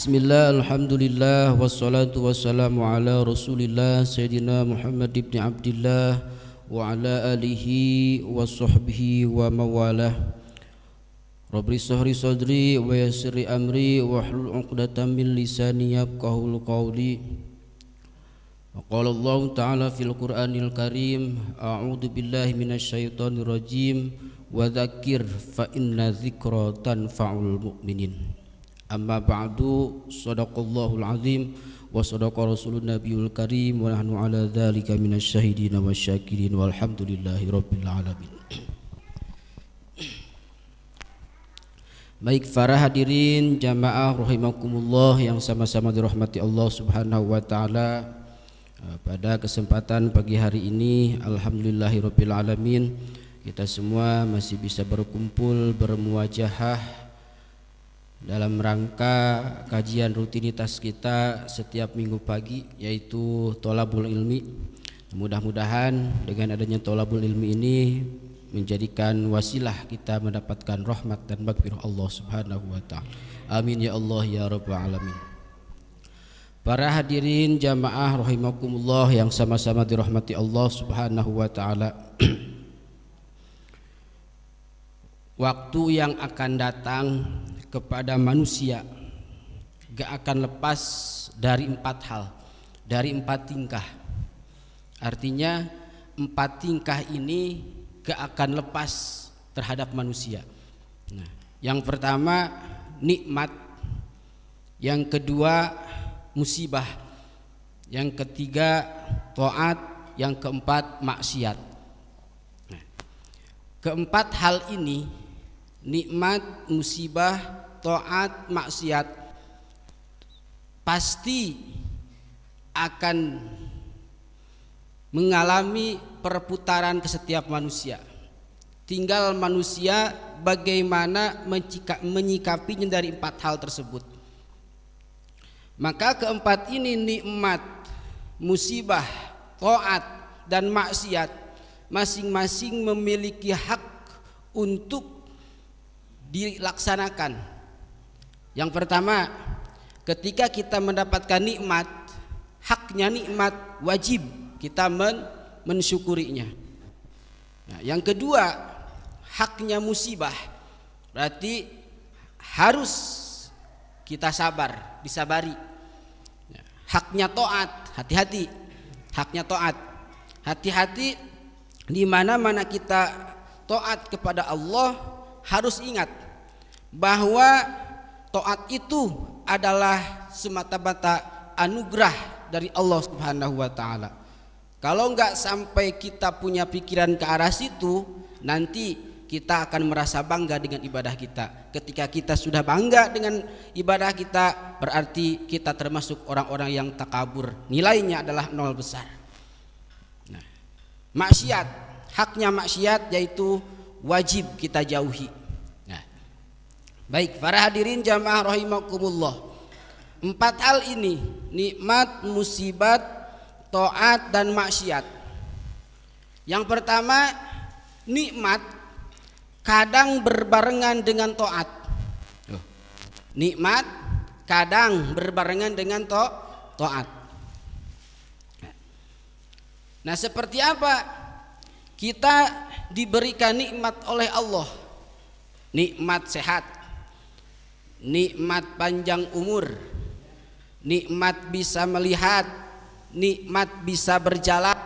Bismillah, alhamdulillah, wassalatu wassalamu ala rasulillah Sayyidina Muhammad ibn Abdillah wa ala alihi wa sahbihi wa mawalah. Rabbi sahri sadri wa yassiri amri wa hlul uqdatan min lisani yafqahul qawli. Wa qala Allah ta'ala fil Qur'anil Karim, a'udzu billahi minasyaitonir rajim wa dzakir fa inna dzikra tanfa'ul mu'minin. Amma ba'du, sadaqallahul azim wa sadaqa rasulun nabiyul karim wa nahnu ala dzalika minasyahidin wasyakirin walhamdulillahi rabbil alamin. Baik para hadirin jamaah rahimakumullah yang sama-sama dirahmati Allah Subhanahu wa taala, pada kesempatan pagi hari ini alhamdulillahi rabbil alamin kita semua masih bisa berkumpul bermuwajahah dalam rangka kajian rutinitas kita setiap minggu pagi, yaitu Tholabul Ilmi. Mudah-mudahan dengan adanya Tholabul Ilmi ini menjadikan wasilah kita mendapatkan rahmat dan maghfirah Allah Subhanahu wa taala. Amin ya Allah ya rabbal alamin. Para hadirin jamaah rahimakumullah yang sama-sama dirahmati Allah Subhanahu wa taala. Waktu yang akan datang kepada manusia gak akan lepas dari 4 hal, dari 4 tingkah. Artinya 4 tingkah ini gak akan lepas terhadap manusia. Nah, yang pertama nikmat, yang kedua musibah, yang ketiga taat, yang keempat maksiat. Nah, keempat hal ini, nikmat, musibah, taat, maksiat, pasti akan mengalami perputaran ke setiap manusia. Tinggal manusia bagaimana menyikapinya dari 4 hal tersebut. Maka keempat ini, nikmat, musibah, taat, dan maksiat, masing-masing memiliki hak untuk dilaksanakan. Yang pertama, ketika kita mendapatkan nikmat, haknya nikmat wajib kita mensyukurinya. Nah, yang kedua, haknya musibah, berarti harus kita sabar, disabari. Haknya taat, hati-hati. Haknya taat, hati-hati di mana-mana kita taat kepada Allah, harus ingat bahwa taat itu adalah semata-mata anugerah dari Allah Subhanahu wa taala. Kalau enggak sampai kita punya pikiran ke arah situ, nanti kita akan merasa bangga dengan ibadah kita. Ketika kita sudah bangga dengan ibadah kita, berarti kita termasuk orang-orang yang takabur. Nilainya adalah 0 besar. Nah, maksiat, haknya maksiat yaitu wajib kita jauhi. Nah, baik para hadirin jamaah rahimakumullah, 4 hal ini, nikmat, musibat, taat, dan maksiat. Yang pertama, nikmat kadang berbarengan dengan taat. Nikmat kadang berbarengan dengan taat. Nah, seperti apa kita diberikan nikmat oleh Allah? Nikmat sehat, nikmat panjang umur, nikmat bisa melihat, nikmat bisa berjalan,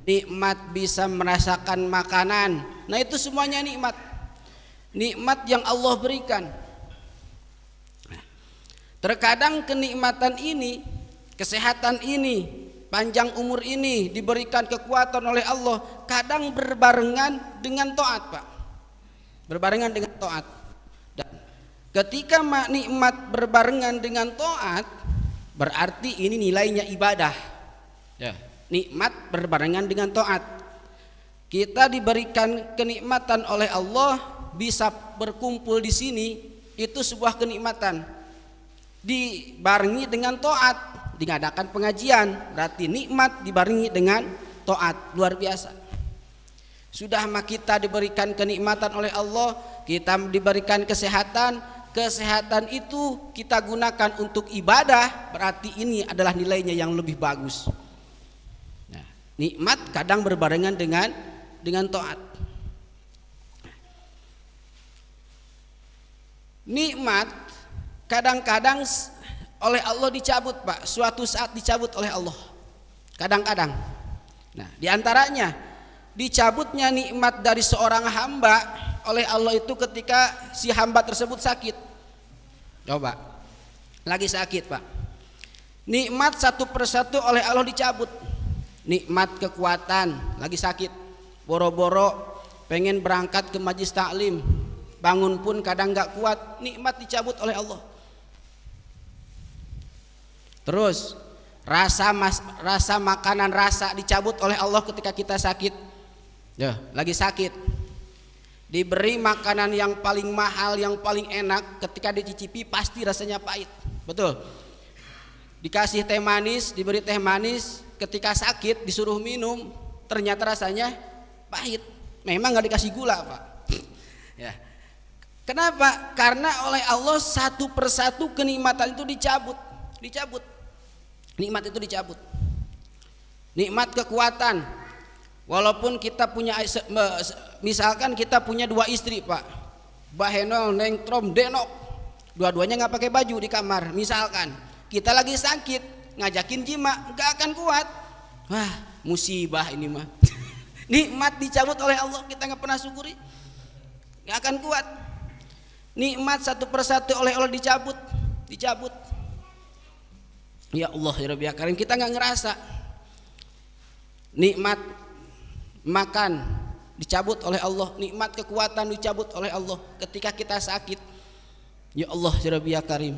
nikmat bisa merasakan makanan. Nah, itu semuanya nikmat. Nikmat yang Allah berikan. Terkadang kenikmatan ini, kesehatan ini, panjang umur ini, diberikan kekuatan oleh Allah, kadang berbarengan dengan taat, Pak. Berbarengan dengan taat. Dan ketika nikmat berbarengan dengan taat, berarti ini nilainya ibadah. Ya, nikmat berbarengan dengan taat. Kita diberikan kenikmatan oleh Allah, bisa berkumpul di sini, itu sebuah kenikmatan. Dibarengi dengan taat, diadakan pengajian, berarti nikmat dibarengi dengan taat, luar biasa. Sudah mah kita diberikan kenikmatan oleh Allah, kita diberikan kesehatan, kesehatan itu kita gunakan untuk ibadah, berarti ini adalah nilainya yang lebih bagus. Nah, nikmat kadang berbarengan dengan taat. Nikmat kadang-kadang oleh Allah dicabut, Pak. Suatu saat dicabut oleh Allah. Kadang-kadang. Nah, diantaranya dicabutnya nikmat dari seorang hamba oleh Allah itu ketika si hamba tersebut sakit. Coba, lagi sakit, Pak. Nikmat satu persatu oleh Allah dicabut. Nikmat kekuatan, lagi sakit, boro-boro pengen berangkat ke majlis taklim, bangun pun kadang nggak kuat, nikmat dicabut oleh Allah. Terus rasa makanan rasa dicabut oleh Allah ketika kita sakit. Ya, lagi sakit. Diberi makanan yang paling mahal, yang paling enak, ketika dicicipi pasti rasanya pahit. Betul. Dikasih teh manis, diberi teh manis, ketika sakit disuruh minum, ternyata rasanya pahit. Memang nggak dikasih gula, Pak. Ya. Kenapa? Karena oleh Allah satu persatu kenikmatan itu dicabut. Nikmat itu dicabut. Nikmat kekuatan. Walaupun kita punya, misalkan kita punya 2 istri, Pak, bahenol, nengtrom, denok, dua-duanya nggak pakai baju di kamar. Misalkan kita lagi sakit, ngajakin jima, nggak akan kuat. Wah, musibah ini mah. Nikmat dicabut oleh Allah, kita nggak pernah syukuri, nggak akan kuat. Nikmat satu persatu oleh Allah dicabut. Ya Allah, ya Rabbi ya Karim, kita nggak ngerasa. Nikmat makan dicabut oleh Allah, nikmat kekuatan dicabut oleh Allah ketika kita sakit. Ya Allah, ya Rabbi ya Karim.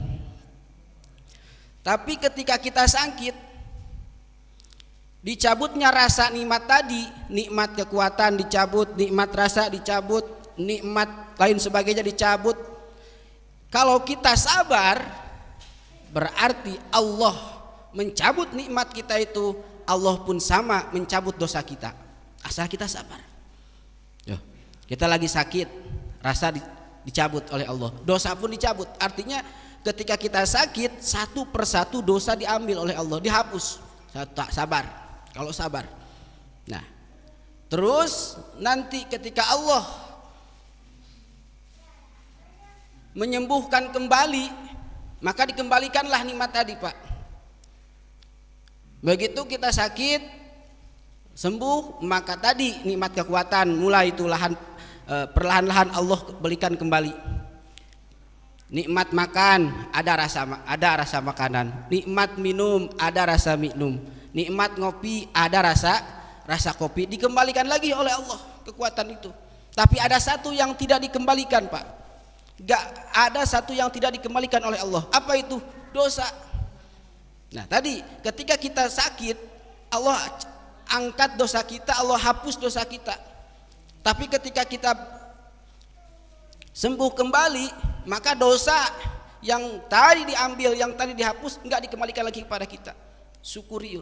Tapi ketika kita sakit, dicabutnya rasa nikmat tadi, nikmat kekuatan dicabut, nikmat rasa dicabut, nikmat lain sebagainya dicabut. Kalau kita sabar, berarti Allah mencabut nikmat kita itu, Allah pun sama mencabut dosa kita. Asal kita sabar. Kita lagi sakit, rasa dicabut oleh Allah, dosa pun dicabut. Artinya ketika kita sakit, satu persatu dosa diambil oleh Allah, dihapus. Sabar, kalau sabar. Nah, terus nanti ketika Allah menyembuhkan kembali, maka dikembalikanlah nikmat tadi, Pak. Begitu kita sakit, sembuh, maka tadi nikmat kekuatan mulai itu perlahan-lahan Allah berikan kembali. Nikmat makan, ada rasa makanan. Nikmat minum, ada rasa minum. Nikmat ngopi, ada rasa kopi. Dikembalikan lagi oleh Allah kekuatan itu. Tapi ada satu yang tidak dikembalikan, Pak. Gak ada satu yang tidak dikembalikan oleh Allah. Apa itu? Dosa. Nah, tadi ketika kita sakit, Allah angkat dosa kita, Allah hapus dosa kita. Tapi ketika kita sembuh kembali, maka dosa yang tadi diambil, yang tadi dihapus, enggak dikembalikan lagi kepada kita. Syukuri.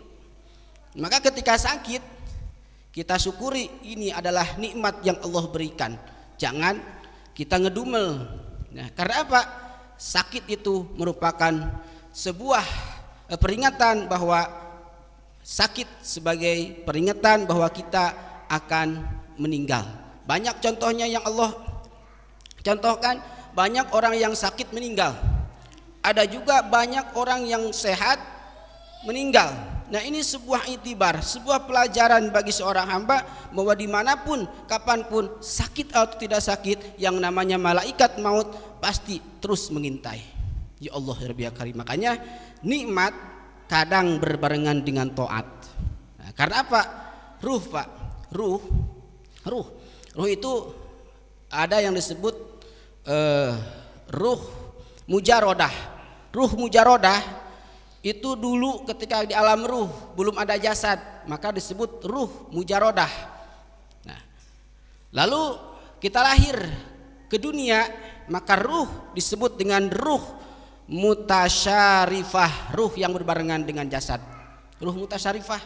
Maka ketika sakit, kita syukuri, ini adalah nikmat yang Allah berikan. Jangan kita ngedumel. Nah, karena apa? Sakit itu merupakan sebuah peringatan bahwa sakit sebagai peringatan bahwa kita akan meninggal. Banyak contohnya yang Allah contohkan, banyak orang yang sakit meninggal. Ada juga banyak orang yang sehat meninggal. Nah, ini sebuah itibar, sebuah pelajaran bagi seorang hamba bahwa dimanapun, kapanpun, sakit atau tidak sakit, yang namanya malaikat maut pasti terus mengintai. Ya Allah, ya Rabbi ya Karim. Makanya nikmat kadang berbarengan dengan taat. Nah, karena apa? Ruh, Pak. Ruh itu ada yang disebut ruh mujarodah. Ruh mujarodah itu dulu ketika di alam ruh belum ada jasad, maka disebut ruh mujarodah. Nah, lalu kita lahir ke dunia, maka ruh disebut dengan ruh mutasyarifah, ruh yang berbarengan dengan jasad, ruh mutasyarifah.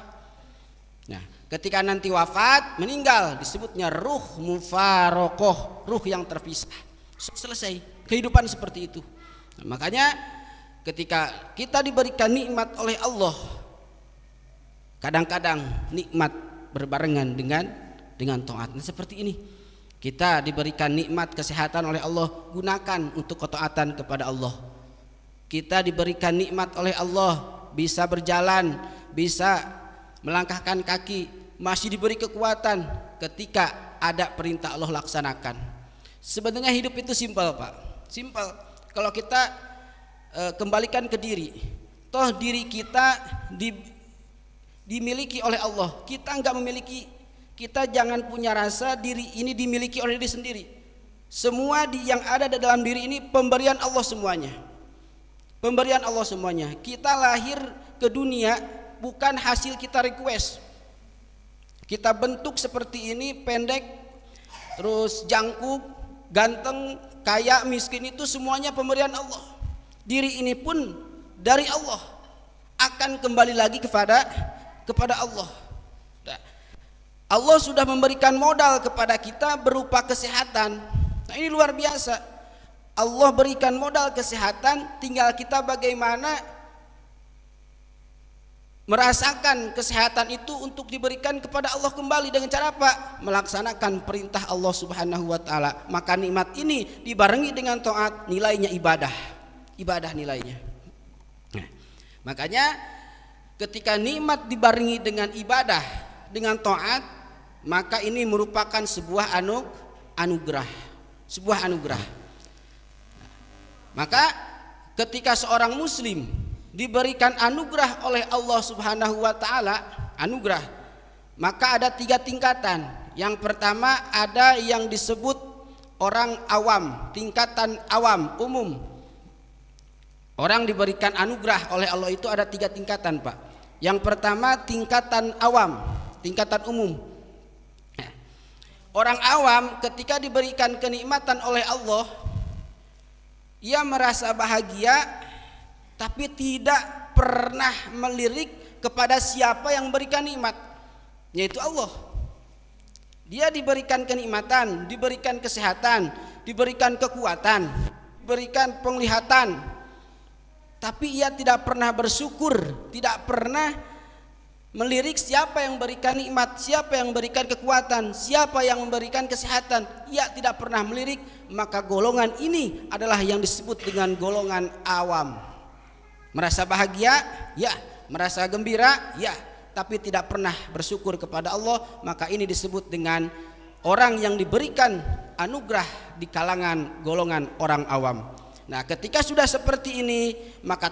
Nah, ketika nanti wafat, meninggal, disebutnya ruh mufarokoh, ruh yang terpisah. selesai kehidupan seperti itu. Nah, makanya ketika kita diberikan nikmat oleh Allah, kadang-kadang nikmat berbarengan dengan taat. Nah, seperti ini kita diberikan nikmat kesehatan oleh Allah, gunakan untuk ketaatan kepada Allah. Kita diberikan nikmat oleh Allah, bisa berjalan, bisa melangkahkan kaki, masih diberi kekuatan, ketika ada perintah Allah laksanakan. Sebenarnya hidup itu simpel Pak, simpel. Kalau kita kembalikan ke diri, toh diri kita dimiliki oleh Allah, kita enggak memiliki. Kita jangan punya rasa diri ini dimiliki oleh diri sendiri. Semua yang ada di dalam diri ini pemberian Allah semuanya, pemberian Allah semuanya. Kita lahir ke dunia bukan hasil kita request. Kita bentuk seperti ini, pendek, terus jangkuk, ganteng, kaya, miskin, itu semuanya pemberian Allah. Diri ini pun dari Allah, akan kembali lagi kepada Allah. Allah sudah memberikan modal kepada kita berupa kesehatan. Nah, ini luar biasa. Allah berikan modal kesehatan, tinggal kita bagaimana merasakan kesehatan itu untuk diberikan kepada Allah kembali. Dengan cara apa? Melaksanakan perintah Allah Subhanahu wa taala. Maka nikmat ini dibarengi dengan taat, nilainya ibadah nilainya. Nah, makanya ketika nikmat dibarengi dengan ibadah, dengan taat, maka ini merupakan sebuah anugerah. Maka ketika seorang muslim diberikan anugerah oleh Allah Subhanahu wa taala, anugerah, maka ada 3 tingkatan. Yang pertama ada yang disebut orang awam, tingkatan awam, umum. Orang diberikan anugerah oleh Allah itu ada 3 tingkatan Pak. Yang pertama tingkatan awam, tingkatan umum. Orang awam ketika diberikan kenikmatan oleh Allah, ia merasa bahagia, tapi tidak pernah melirik kepada siapa yang memberikan nikmat, yaitu Allah. Dia diberikan kenikmatan, diberikan kesehatan, diberikan kekuatan, diberikan penglihatan, tapi ia tidak pernah bersyukur, tidak pernah melirik siapa yang memberikan nikmat, siapa yang memberikan kekuatan, siapa yang memberikan kesehatan. Ia tidak pernah melirik. Maka golongan ini adalah yang disebut dengan golongan awam. Merasa bahagia, ya. Merasa gembira, ya. Tapi tidak pernah bersyukur kepada Allah. Maka ini disebut dengan orang yang diberikan anugerah di kalangan golongan orang awam. Nah, ketika sudah seperti ini, maka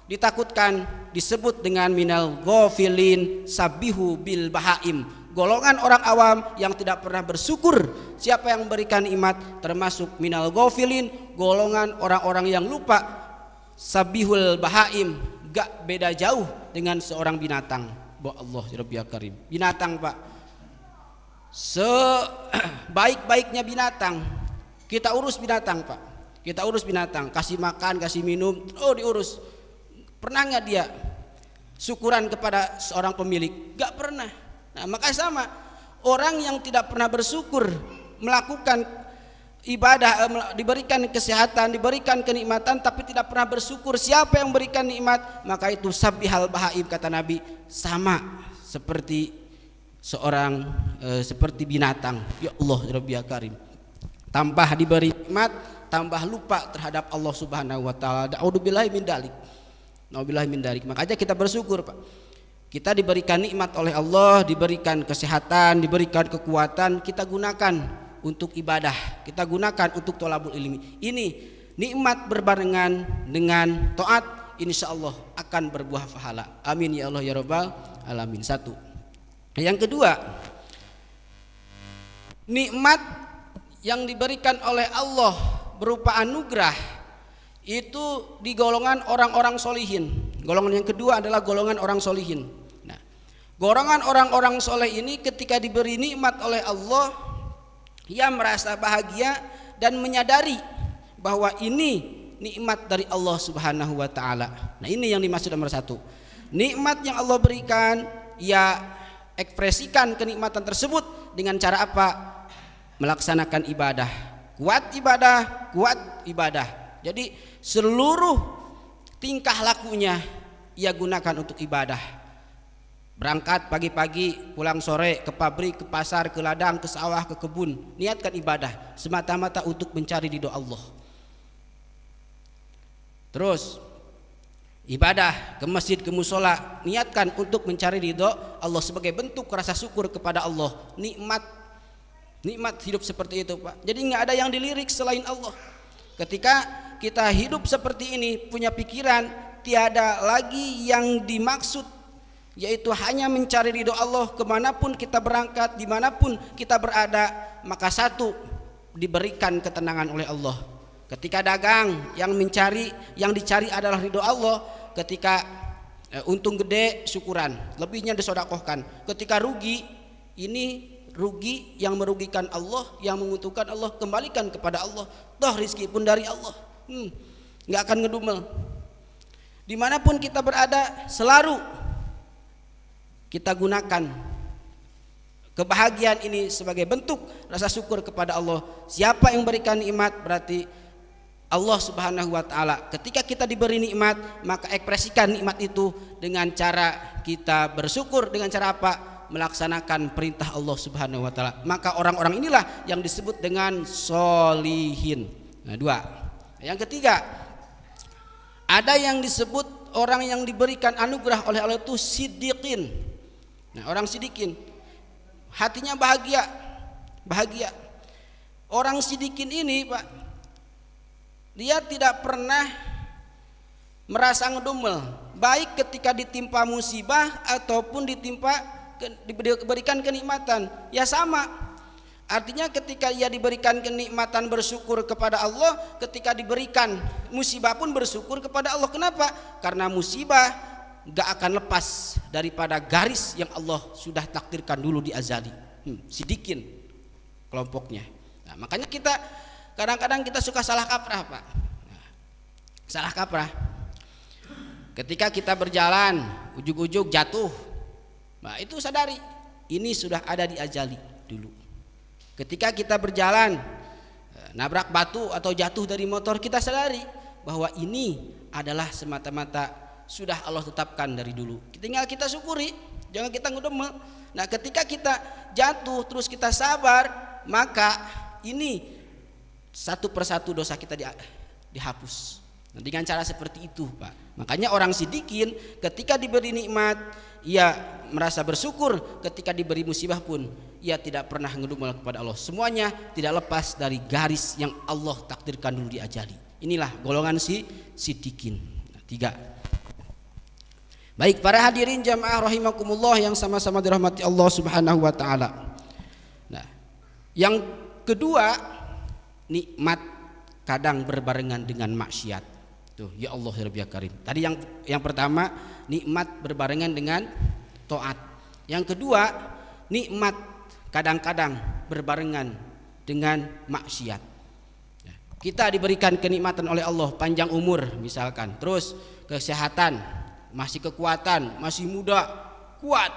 ditakutkan disebut dengan minal ghafilin sabihu bil bahaim, golongan orang awam yang tidak pernah bersyukur siapa yang memberikan nikmat, termasuk minal ghafilin, golongan orang-orang yang lupa, sabihul bahaim, gak beda jauh dengan seorang binatang. Allah Rabbi Karim, binatang Pak, sebaik-baiknya binatang kita urus binatang Pak, kita urus binatang, kasih makan, kasih minum, diurus. Pernah nggak dia syukuran kepada seorang pemilik? Gak pernah. Nah, maka sama orang yang tidak pernah bersyukur, melakukan ibadah, diberikan kesehatan, diberikan kenikmatan, tapi tidak pernah bersyukur siapa yang memberikan nikmat, maka itu sabihal bahaim, kata Nabi, sama seperti seorang seperti binatang. Ya Allah Rabbi Karim, tambah diberi nikmat, tambah lupa terhadap Allah Subhanahu wa taala. A'udzubillahi min dzalik. Nauzubillahi min dzalik. Makanya kita bersyukur Pak. Kita diberikan nikmat oleh Allah, diberikan kesehatan, diberikan kekuatan, kita gunakan untuk ibadah, kita gunakan untuk thalabul ilmi. Ini nikmat berbarengan dengan taat, insyaallah akan berbuah pahala. Amin ya Allah ya rabbal alamin. Satu. Yang kedua, nikmat yang diberikan oleh Allah berupa anugerah itu di golongan orang-orang solihin. Golongan yang kedua adalah golongan orang solihin. Nah, golongan orang-orang soleh ini ketika diberi nikmat oleh Allah, ia merasa bahagia dan menyadari bahwa ini nikmat dari Allah Subhanahu wa taala. Nah, ini yang dimaksud nomor 1. Nikmat yang Allah berikan, ia ekspresikan kenikmatan tersebut dengan cara apa? Melaksanakan ibadah. kuat ibadah. Jadi seluruh tingkah lakunya ia gunakan untuk ibadah. Berangkat pagi-pagi, pulang sore, ke pabrik, ke pasar, ke ladang, ke sawah, ke kebun, niatkan ibadah semata-mata untuk mencari ridho Allah. Terus ibadah ke masjid, ke musola, niatkan untuk mencari ridho Allah sebagai bentuk rasa syukur kepada Allah. Nikmat hidup seperti itu, Pak. Jadi nggak ada yang dilirik selain Allah. Ketika kita hidup seperti ini, punya pikiran tiada lagi yang dimaksud, yaitu hanya mencari ridho Allah. Kemanapun kita berangkat, dimanapun kita berada, maka satu, diberikan ketenangan oleh Allah. Ketika dagang, yang dicari adalah ridho Allah. Ketika untung gede, syukuran, lebihnya disodakohkan. Ketika rugi, ini rugi yang merugikan Allah, yang menguntungkan Allah, kembalikan kepada Allah. Toh rizki pun dari Allah, nggak akan ngedumel. Dimanapun kita berada, selalu kita gunakan kebahagiaan ini sebagai bentuk rasa syukur kepada Allah. Siapa yang berikan nikmat berarti Allah Subhanahu wa taala. Ketika kita diberi nikmat, maka ekspresikan nikmat itu dengan cara kita bersyukur. Dengan cara apa? Melaksanakan perintah Allah Subhanahu wa taala. Maka orang-orang inilah yang disebut dengan solihin. Nah, dua. Yang ketiga, ada yang disebut orang yang diberikan anugerah oleh Allah itu siddiqin. Nah, orang sidikin hatinya bahagia. Orang sidikin ini, Pak, dia tidak pernah merasa ngedumel, baik ketika ditimpa musibah ataupun diberikan kenikmatan. Ya sama. Artinya ketika ia diberikan kenikmatan bersyukur kepada Allah, ketika diberikan musibah pun bersyukur kepada Allah. Kenapa? Karena musibah gak akan lepas daripada garis yang Allah sudah takdirkan dulu di azali. Sidikin kelompoknya. Nah, makanya kita kadang-kadang kita suka salah kaprah, Pak. Salah kaprah. Ketika kita berjalan, ujug-ujug jatuh. Nah, itu sadari ini sudah ada di azali dulu. Ketika kita berjalan, nabrak batu atau jatuh dari motor, kita sadari bahwa ini adalah semata-mata sudah Allah tetapkan dari dulu. Tinggal kita syukuri, jangan kita ngedumel. Nah, ketika kita jatuh terus kita sabar, maka ini satu persatu dosa kita dihapus. Nah, dengan cara seperti itu, Pak. Makanya orang sidikin ketika diberi nikmat, ia merasa bersyukur. Ketika diberi musibah pun, ia tidak pernah ngedumel kepada Allah. Semuanya tidak lepas dari garis yang Allah takdirkan dulu di ajali. Inilah golongan sidikin. Nah, tiga. Baik, para hadirin jamaah rahimakumullah yang sama-sama dirahmati Allah Subhanahu wa taala. Nah, yang kedua, nikmat kadang berbarengan dengan maksiat. Tuh, ya Allah ya Rabbi ya Karim. Tadi yang pertama, nikmat berbarengan dengan taat. Yang kedua, nikmat kadang-kadang berbarengan dengan maksiat. Kita diberikan kenikmatan oleh Allah, panjang umur misalkan, terus kesehatan, masih kekuatan, masih muda, kuat.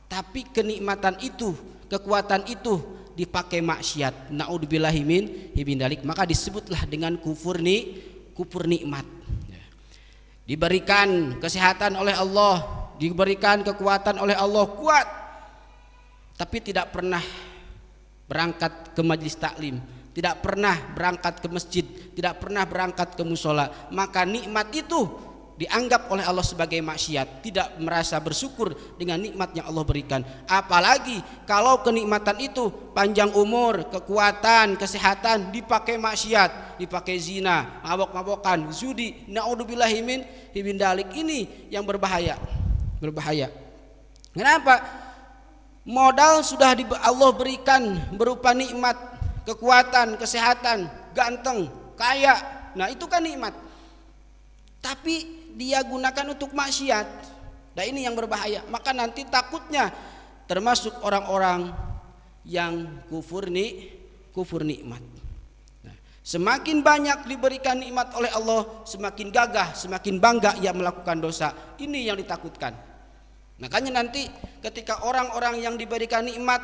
Tapi kenikmatan itu, kekuatan itu dipakai maksiat. Naudzubillahi min dzalik, maka disebutlah dengan kufur nikmat. Diberikan kesehatan oleh Allah, diberikan kekuatan oleh Allah, kuat, tapi tidak pernah berangkat ke majelis taklim, tidak pernah berangkat ke masjid, tidak pernah berangkat ke musola, maka nikmat itu dianggap oleh Allah sebagai maksiat, tidak merasa bersyukur dengan nikmat yang Allah berikan. Apalagi kalau kenikmatan itu panjang umur, kekuatan, kesehatan dipakai maksiat, dipakai zina, mabok-mabokan, judi, naudzubillahi min dzalik. Ini yang berbahaya. Kenapa? Modal sudah Allah berikan berupa nikmat, kekuatan, kesehatan, ganteng, kaya. Nah, itu kan nikmat. Tapi dia gunakan untuk maksiat. Nah, ini yang berbahaya. Maka nanti takutnya termasuk orang-orang yang kufur nikmat. Nah, semakin banyak diberikan nikmat oleh Allah, semakin gagah, semakin bangga ia melakukan dosa. Ini yang ditakutkan. Makanya nanti ketika orang-orang yang diberikan nikmat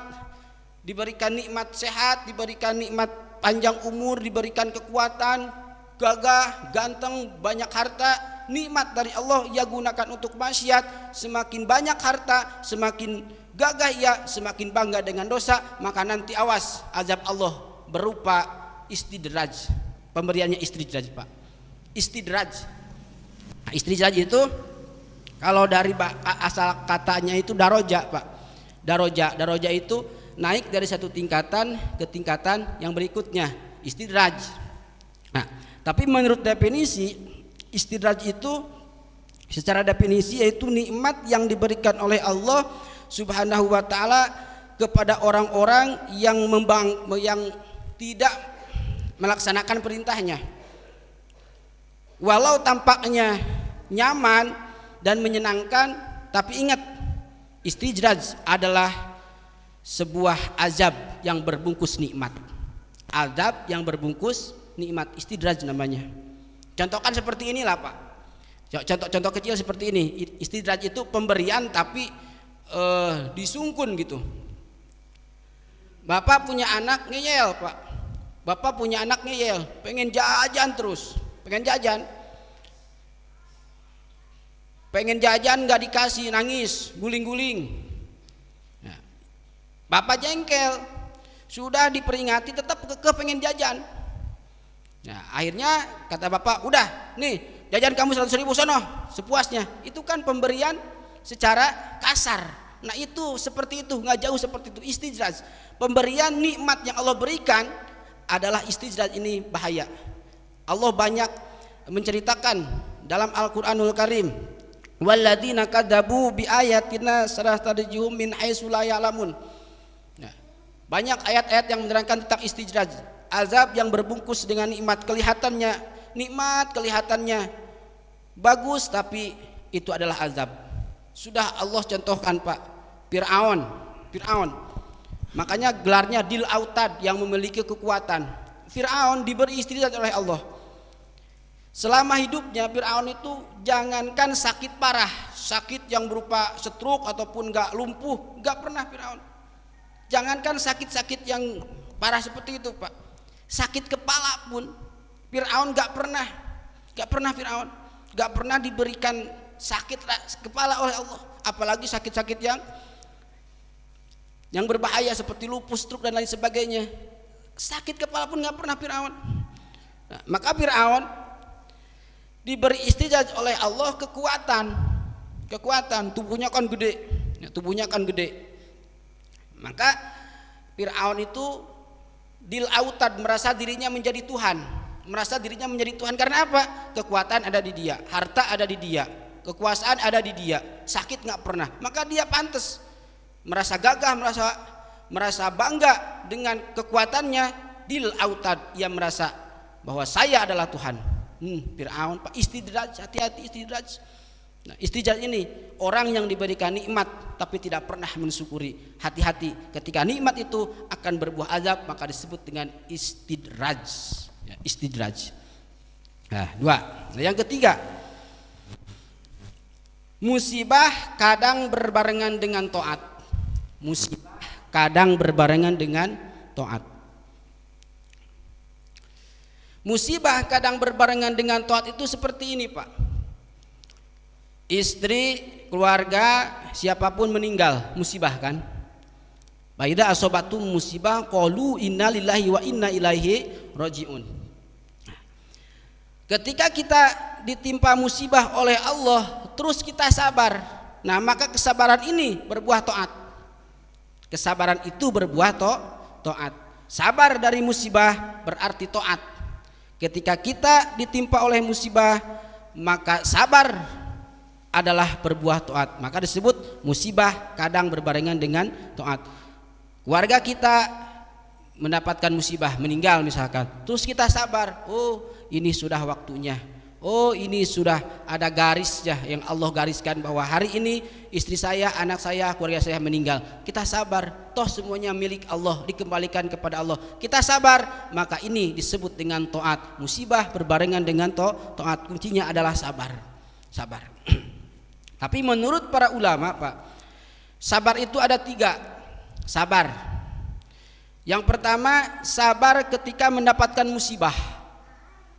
sehat, diberikan nikmat panjang umur, diberikan kekuatan, gagah, ganteng, banyak harta, nikmat dari Allah ia gunakan untuk maksiat. Semakin banyak harta, semakin gagah ia, semakin bangga dengan dosa, maka nanti awas azab Allah berupa istidraj. Pemberiannya istidraj, Pak. Istidraj. Nah, istidraj itu kalau dari asal katanya itu daroja, Pak. Daroja itu naik dari satu tingkatan ke tingkatan yang berikutnya, istidraj. Nah, tapi menurut definisi istidraj itu secara definisi yaitu nikmat yang diberikan oleh Allah Subhanahu wa taala kepada orang-orang yang tidak melaksanakan perintahnya. Walau tampaknya nyaman dan menyenangkan, tapi ingat, istidraj adalah sebuah azab yang berbungkus nikmat. Azab yang berbungkus nikmat, istidraj namanya. Contohkan seperti inilah, Pak. Contoh kecil seperti ini. Istidraj itu pemberian tapi disungkun gitu. Bapak punya anak ngeyel, Pak. Bapak punya anak ngeyel, pengen jajan terus, pengen jajan nggak dikasih, nangis, guling-guling. Nah, Bapak jengkel, sudah diperingati tetap kekeh pengen jajan. Nah, akhirnya kata bapak, udah nih jajan kamu 100.000 sono sepuasnya. Itu kan pemberian secara kasar. Nah, itu seperti itu, nggak jauh seperti itu, istidraj. Pemberian nikmat yang Allah berikan adalah istidraj. Ini bahaya. Allah banyak menceritakan dalam Al-Qur'anul Karim, walladzina kadzabu bi ayatina sarastadrijuhum min haitsu la ya'lamun. Nah, banyak ayat-ayat yang menerangkan tentang istidraj. Azab yang berbungkus dengan nikmat, kelihatannya bagus, tapi itu adalah azab. Sudah Allah contohkan, Pak, Fir'aun. Makanya gelarnya Dil Autad, yang memiliki kekuatan. Fir'aun diberi istidraj oleh Allah. Selama hidupnya Fir'aun itu jangankan sakit parah, sakit yang berupa stroke ataupun gak lumpuh, gak pernah Fir'aun. Jangankan sakit-sakit yang parah seperti itu, Pak. Sakit kepala pun Fir'aun gak pernah Fir'aun gak pernah diberikan sakit kepala oleh Allah, apalagi sakit-sakit yang berbahaya seperti lupus, stroke dan lain sebagainya. Sakit kepala pun gak pernah Fir'aun. Nah, maka Fir'aun diberi istidraj oleh Allah kekuatan, tubuhnya kan gede. Maka Fir'aun itu Dil Autad, merasa dirinya menjadi Tuhan. Karena apa? Kekuatan ada di dia, harta ada di dia, kekuasaan ada di dia, sakit nggak pernah. Maka dia pantas merasa gagah, merasa bangga dengan kekuatannya. Dil Autad, ia merasa bahwa saya adalah Tuhan. Fir'aun, Pak, istidraj, hati-hati istidraj. Nah, istidraj ini orang yang diberikan nikmat tapi tidak pernah mensyukuri. Hati-hati, ketika nikmat itu akan berbuah azab, maka disebut dengan istidraj. Ya, istidraj. Nah, dua. Nah, yang ketiga, musibah kadang berbarengan dengan taat. Musibah kadang berbarengan dengan taat. Musibah kadang berbarengan dengan taat itu seperti ini, Pak. Istri, keluarga, siapapun meninggal, musibah kan. Baida asobatu musibah qalu inna lillahi wa inna ilaihi rajiun. Ketika kita ditimpa musibah oleh Allah, terus kita sabar, nah maka kesabaran ini berbuah taat. Kesabaran itu berbuah taat. Sabar dari musibah berarti taat. Ketika kita ditimpa oleh musibah, maka sabar adalah berbuah taat, maka disebut musibah kadang berbarengan dengan taat. Keluarga kita mendapatkan musibah, meninggal misalkan, terus kita sabar, oh ini sudah waktunya, oh ini sudah ada garisnya yang Allah gariskan bahwa hari ini istri saya, anak saya, keluarga saya meninggal. Kita sabar, toh semuanya milik Allah, dikembalikan kepada Allah. Kita sabar, maka ini disebut dengan taat. Musibah berbarengan dengan taat, kuncinya adalah sabar. Tapi menurut para ulama, Pak, sabar itu ada tiga. Sabar Yang pertama, sabar ketika mendapatkan musibah.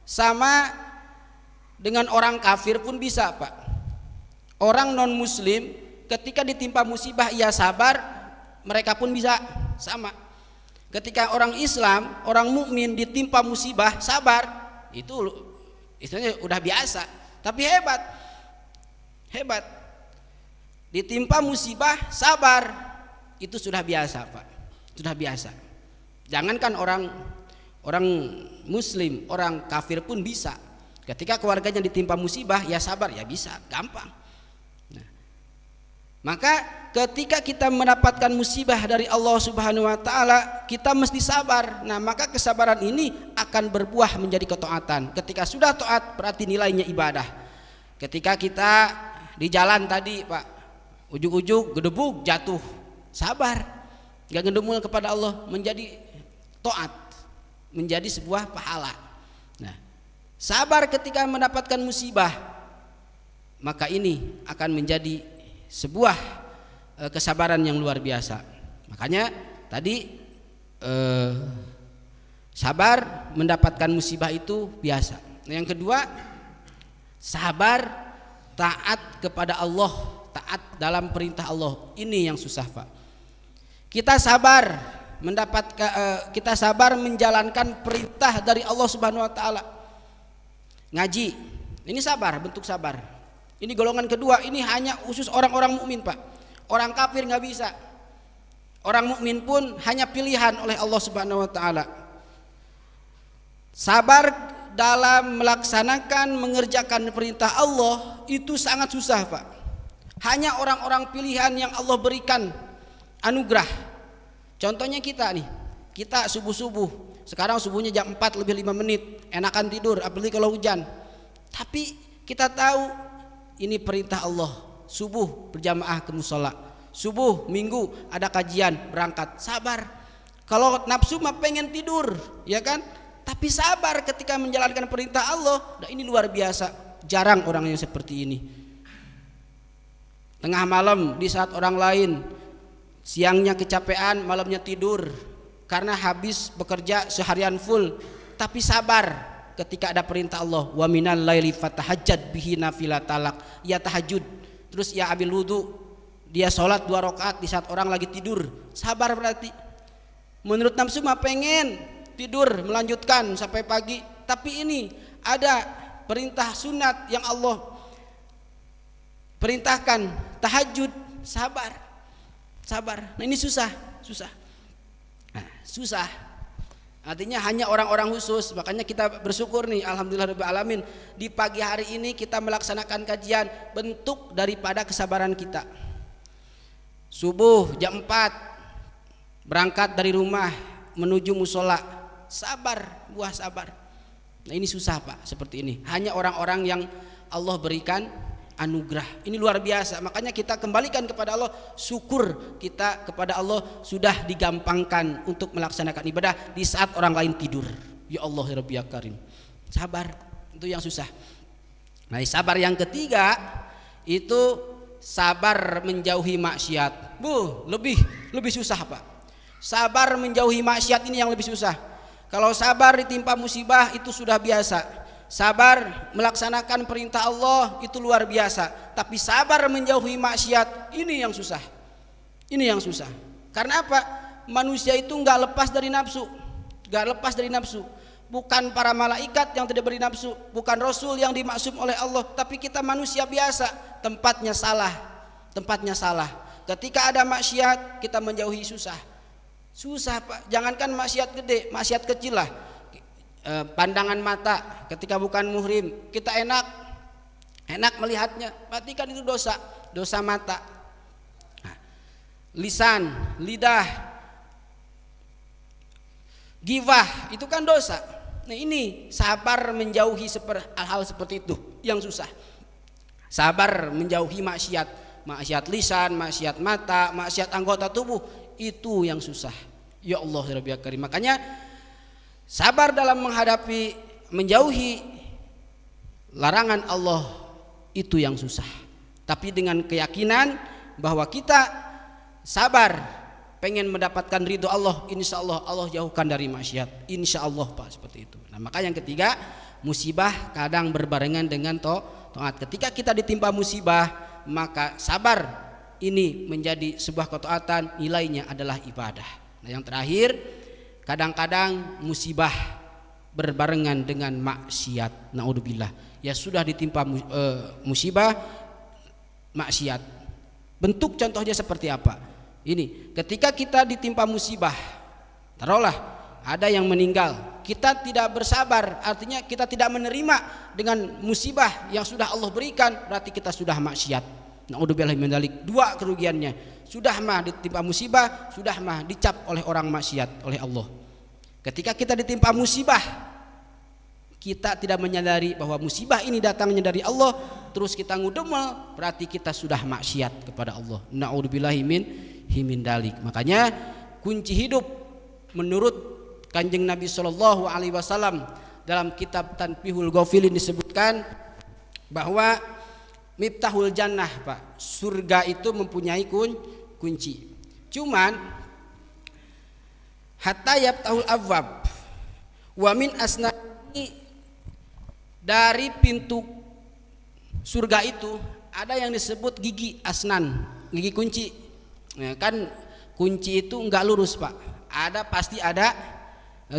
Sama dengan orang kafir pun bisa, Pak. Orang non muslim ketika ditimpa musibah ia sabar, mereka pun bisa sama. Ketika orang Islam, orang mukmin ditimpa musibah sabar, itu istilahnya udah biasa. Tapi hebat. Ditimpa musibah sabar, itu sudah biasa, Pak. Sudah biasa. Jangankan orang muslim, orang kafir pun bisa. Ketika keluarganya ditimpa musibah, ya sabar, ya bisa, gampang. Nah, maka ketika kita mendapatkan musibah dari Allah Subhanahu wa taala, kita mesti sabar. Nah, maka kesabaran ini akan berbuah menjadi ketaatan. Ketika sudah taat, berarti nilainya ibadah. Ketika kita di jalan tadi, Pak, ujug-ujug gedebuk jatuh, sabar, gak ngedumul kepada Allah, menjadi taat, menjadi sebuah pahala. Nah, sabar ketika mendapatkan musibah, maka ini akan menjadi sebuah kesabaran yang luar biasa. Makanya tadi sabar mendapatkan musibah itu biasa. Nah, yang kedua, sabar taat kepada Allah, taat dalam perintah Allah. Ini yang susah, Pak. Kita sabar kita sabar menjalankan perintah dari Allah Subhanahu wa taala. Ngaji, ini sabar, bentuk sabar. Ini golongan kedua, ini hanya khusus orang-orang mukmin, Pak. Orang kafir nggak bisa. Orang mukmin pun hanya pilihan oleh Allah Subhanahu wa taala. Sabar dalam melaksanakan mengerjakan perintah Allah itu sangat susah, Pak. Hanya orang-orang pilihan yang Allah berikan anugerah. Contohnya kita nih, kita subuh-subuh, sekarang subuhnya jam 4 lebih 5 menit, enakan tidur, apalagi kalau hujan. Tapi kita tahu ini perintah Allah, subuh berjamaah ke musola, subuh minggu ada kajian, berangkat, sabar. Kalau nafsu mah pengen tidur, ya kan? Tapi sabar ketika menjalankan perintah Allah. Nah, ini luar biasa. Jarang orang yang seperti ini. Tengah malam di saat orang lain siangnya kecapean, malamnya tidur karena habis bekerja seharian full, tapi sabar ketika ada perintah Allah. Wa minal laili fatahajjad bihi nafilatalak. Ya tahajud. Terus ya ambil wudu, dia sholat 2 rakaat di saat orang lagi tidur. Sabar berarti. Menurut nafsu mah pengen tidur melanjutkan sampai pagi, tapi ini ada perintah sunat yang Allah perintahkan, tahajud, sabar. Nah, ini susah. Nah, susah. Artinya hanya orang-orang khusus. Makanya kita bersyukur nih, alhamdulillahirabbil alamin, di pagi hari ini kita melaksanakan kajian, bentuk daripada kesabaran kita. Subuh jam 4 berangkat dari rumah menuju musola, sabar, buah sabar. Nah, ini susah, Pak, seperti ini. Hanya orang-orang yang Allah berikan anugerah. Ini luar biasa. Makanya kita kembalikan kepada Allah, syukur kita kepada Allah sudah digampangkan untuk melaksanakan ibadah di saat orang lain tidur. Ya Allah, ya Rabbi ya Karim. Sabar, itu yang susah. Nah, sabar yang ketiga itu sabar menjauhi maksiat. Lebih susah, Pak. Sabar menjauhi maksiat ini yang lebih susah. Kalau sabar ditimpa musibah itu sudah biasa. Sabar melaksanakan perintah Allah itu luar biasa. Tapi sabar menjauhi maksiat ini yang susah. Ini yang susah. Karena apa? Manusia itu nggak lepas dari nafsu. Bukan para malaikat yang tidak beri nafsu, bukan rasul yang dimaksum oleh Allah, tapi kita manusia biasa, tempatnya salah. Ketika ada maksiat kita menjauhi susah, Pak. Jangankan maksiat gede, maksiat kecil lah. Pandangan mata ketika bukan muhrim, kita enak melihatnya, berarti kan itu dosa mata. Nah, lisan, lidah, ghibah itu kan dosa. Nah, ini sabar menjauhi hal-hal seperti itu yang susah. Sabar menjauhi maksiat lisan, maksiat mata, maksiat anggota tubuh, itu yang susah. Ya Allah, ya Rabbi ya Karim. Makanya sabar dalam menjauhi larangan Allah itu yang susah. Tapi dengan keyakinan bahwa kita sabar pengen mendapatkan ridho Allah, insya Allah Allah jauhkan dari maksiat, insya Allah Pak, seperti itu. Nah maka yang ketiga, musibah kadang berbarengan dengan taat. Ketika kita ditimpa musibah, maka sabar ini menjadi sebuah ketaatan, nilainya adalah ibadah. Nah yang terakhir, kadang-kadang musibah berbarengan dengan maksiat, naudzubillah. Ya sudah ditimpa musibah maksiat. Bentuk contohnya seperti apa? Ini, ketika kita ditimpa musibah, taruhlah ada yang meninggal, kita tidak bersabar, artinya kita tidak menerima dengan musibah yang sudah Allah berikan, berarti kita sudah maksiat. Naudzubillah min dzalik. Dua kerugiannya, sudah mah ditimpa musibah, sudah mah dicap oleh orang maksiat oleh Allah. Ketika kita ditimpa musibah, kita tidak menyadari bahwa musibah ini datangnya dari Allah, terus kita ngudemel, berarti kita sudah maksiat kepada Allah. Naudzubillahi min dalik. Makanya kunci hidup menurut Kanjeng Nabi Shallallahu Alaihi Wasallam dalam kitab Tanbihul Ghafilin disebutkan bahwa miftahul jannah, Pak, surga itu mempunyai kunci. Cuman hatta yaftahul abwab wa min asnani, dari pintu surga itu ada yang disebut gigi asnan, gigi kunci. Nah, kan kunci itu enggak lurus Pak, pasti ada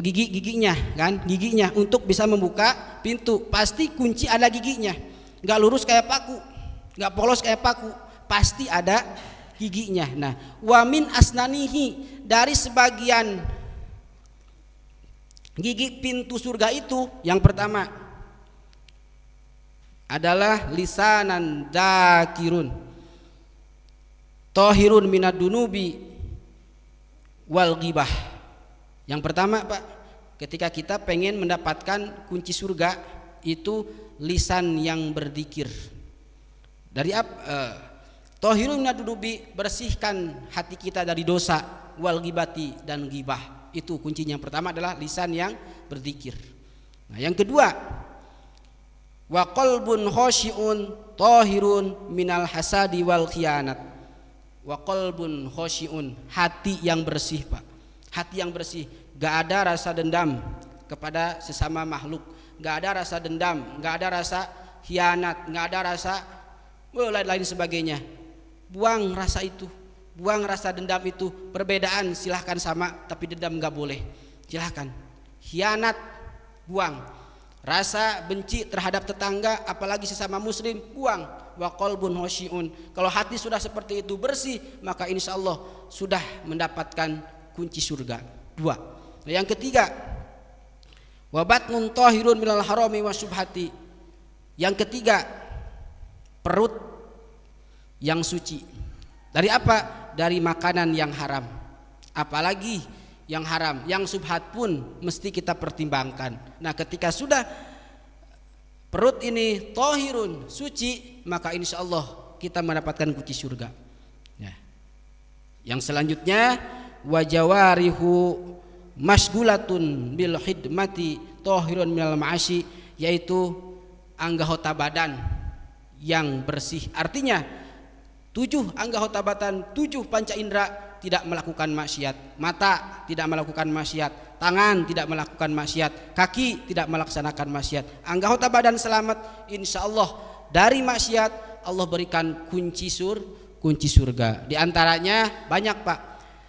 giginya kan, giginya untuk bisa membuka pintu pasti kunci ada giginya, enggak lurus kayak paku, enggak polos kayak paku, pasti ada giginya. Nah, wamin asnanihi, dari sebagian gigi pintu surga itu yang pertama adalah lisanan dzakirun tahirun minad dunubi wal ghibah. Yang pertama Pak, ketika kita pengen mendapatkan kunci surga itu lisan yang berzikir. Dari tahirun minad dunubi, bersihkan hati kita dari dosa, wal ghibati, dan ghibah. Itu kuncinya yang pertama adalah lisan yang berzikir. Nah, yang kedua, wa qalbun khashi'un tahirun minal hasadi wal khianat. Wa qalbun khashi'un, hati yang bersih Pak, hati yang bersih, gak ada rasa dendam kepada sesama makhluk, gak ada rasa dendam, gak ada rasa khianat, gak ada rasa lain sebagainya. Buang rasa itu, buang rasa dendam itu. Perbedaan silahkan sama, tapi dendam gak boleh, silahkan. Khianat buang, rasa benci terhadap tetangga apalagi sesama muslim buang. Wa qalbun khashi'un, kalau hati sudah seperti itu bersih, maka insya Allah sudah mendapatkan kunci surga. Dua. Nah, yang ketiga, wa batnun tahirun minal harami wa syubhati. Yang ketiga, perut yang suci. Dari apa? Dari makanan yang haram, apalagi yang haram, yang subhat pun mesti kita pertimbangkan. Nah, ketika sudah perut ini tahirun, suci, maka insya Allah kita mendapatkan kunci surga. Ya. Yang selanjutnya, wajawarihu masgulatun bil khidmati tahirun minal ma'asi, yaitu anggota badan yang bersih. Artinya 7 anggota badan, 7 panca indera tidak melakukan maksiat. Mata tidak melakukan maksiat, tangan tidak melakukan maksiat, kaki tidak melaksanakan maksiat. Anggota badan selamat, insya Allah dari maksiat Allah berikan kunci surga. Di antaranya banyak Pak.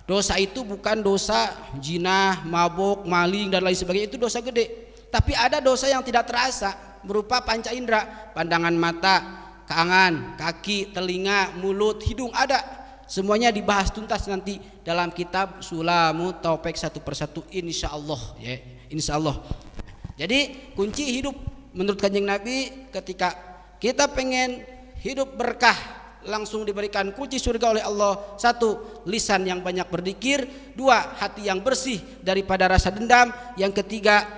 Dosa itu bukan dosa zina, mabuk, maling dan lain sebagainya, itu dosa gede. Tapi ada dosa yang tidak terasa berupa panca indera, pandangan mata, tangan, kaki, telinga, mulut, hidung, ada. Semuanya dibahas tuntas nanti dalam kitab Sulamu Taufik satu persatu, insya Allah ya, insya Allah. Jadi kunci hidup menurut Kanjeng Nabi, ketika kita pengen hidup berkah langsung diberikan kunci surga oleh Allah. 1, lisan yang banyak berzikir. 2, hati yang bersih daripada rasa dendam. Yang ketiga,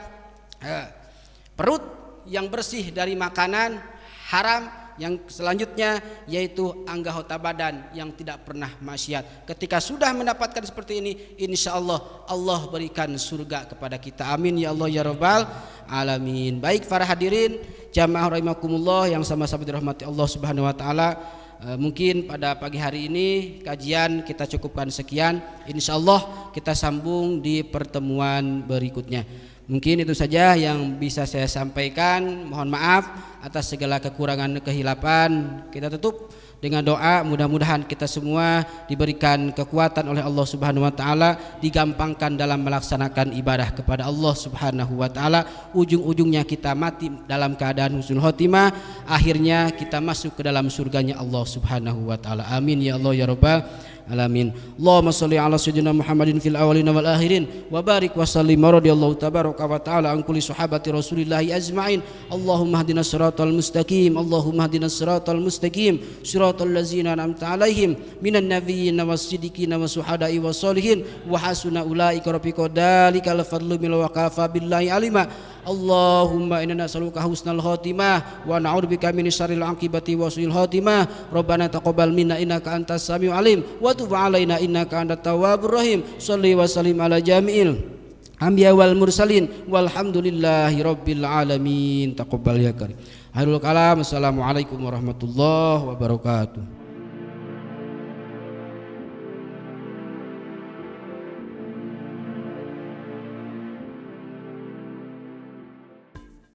perut yang bersih dari makanan haram. Yang selanjutnya yaitu anggota badan yang tidak pernah maksiat. Ketika sudah mendapatkan seperti ini, insya Allah Allah berikan surga kepada kita. Amin ya Allah ya Rabbal alamin. Baik para hadirin jamaah rahimakumullah yang sama-sama dirahmati Allah Subhanahu wa taala. Mungkin pada pagi hari ini kajian kita cukupkan sekian. Insyaallah kita sambung di pertemuan berikutnya. Mungkin itu saja yang bisa saya sampaikan. Mohon maaf atas segala kekurangan kehilapan. Kita tutup dengan doa, mudah-mudahan kita semua diberikan kekuatan oleh Allah Subhanahu wa taala, digampangkan dalam melaksanakan ibadah kepada Allah Subhanahu wa taala. Ujung-ujungnya kita mati dalam keadaan husnul khotimah, akhirnya kita masuk ke dalam surganya Allah Subhanahu wa taala. Amin ya Allah ya rabbal alamin. Allahumma shalli ala sayyidina Muhammadin fil awwalin wal akhirin wa barik wa sallim radhiyallahu tabaraka wa taala an kulli sahabati Rasulillah ajma'in. Allahumma hdinas siratal mustaqim, Allahumma hdinas siratal mustaqim, siratal ladzina an'amta 'alaihim minan nabiyyin was-siddiqin was-syuhada'i was-sholihin wa hasuna ulaika rafiqa dalikal fadlu min wa kafa billahi alima. Allahumma inna nas'aluka husnal khotimah wa na'udzubika min syarril aqibati wa su'il khotimah. Rabbana taqabbal minna innaka antas samiul alim wa tub 'alaina innaka antat tawwabur rahim. Shalli wa sallim ala jami'il anbiya wal mursalin walhamdulillahi rabbil alamin. Taqabbal ya karim. Akhirul kalam. Assalamualaikum warahmatullahi wabarakatuh.